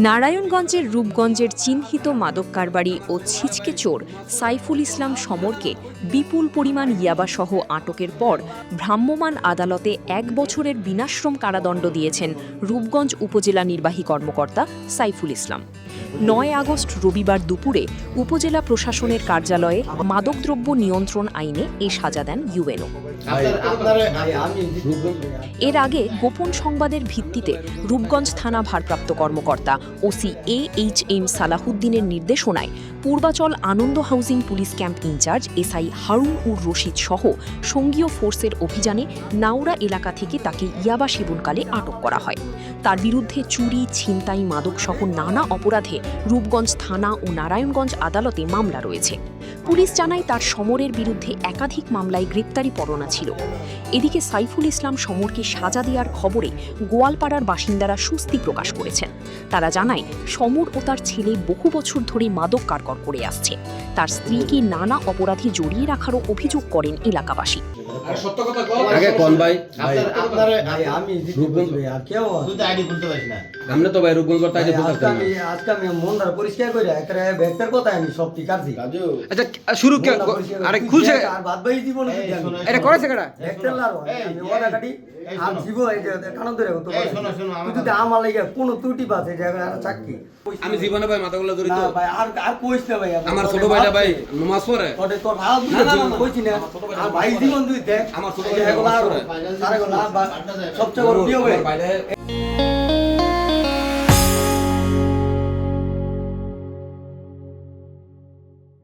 নারায়ণগঞ্জের রূপগঞ্জের চিহ্নিত মাদক কারবারি ও ছিচকে চোর সাইফুল ইসলাম সমরকে বিপুল পরিমাণ ইয়াবাসহ আটকের পর ভ্রাম্যমাণ আদালতে ১ বছরের বিনাশ্রম কারাদণ্ড দিয়েছেন রূপগঞ্জ উপজেলা নির্বাহী কর্মকর্তা সাইফুল ইসলাম। ৯ আগস্ট রবিবার দুপুরে উপজেলা প্রশাসনের কার্যালয়ে মাদকদ্রব্য নিয়ন্ত্রণ আইনে এই সাজা দেন ইউএনও। এর আগে গোপন সংবাদের ভিত্তিতে রূপগঞ্জ থানা ভারপ্রাপ্ত কর্মকর্তা ওসি AHM সালাহুদ্দিনের নির্দেশনায় Purbachal Ananda housing police camp incharge SI Harun ur Rashid সহ সঙ্গীয় ফোর্সের অভিযানে নাওড়া এলাকা থেকে তাকে ইয়াবা সেবনকালে আটক করা হয়। তার বিরুদ্ধে চুরি, ছিনতাই, মাদকসহ নানা অপরাধে রূপগঞ্জ থানা ও নারায়ণগঞ্জ আদালতে মামলা রয়েছে। পুলিশ জানায় তার সমরের বিরুদ্ধে একাধিক মামলায় গ্রেপ্তারি পরোয়ানা ছিল। এদিকে সাইফুল ইসলাম সমরকে সাজা দেওয়ার খবরে গোয়ালপাড়ার বাসিন্দারা স্বস্তি প্রকাশ করেছেন। তারা জানায় সমর ও তার ছেলে বহু বছর ধরে মাদক কারবার করে আসছে। তার স্ত্রীকে নানা অপরাধে জড়িয়ে রাখারও অভিযোগ করেন এলাকাবাসী। আমি জীবনে ভাই মাথাগুলো ধরি তো আর কইছ না ভাই আমার ছোট ভাইটা ভাই নামাজ পড়ে তোর ভাই কইছি না আর ভাই জীবন দুই দেখ আমার ছোট ভাই নামাজ পড়ে তারে গলা সবচেয়ে বড় প্রিয় ভাই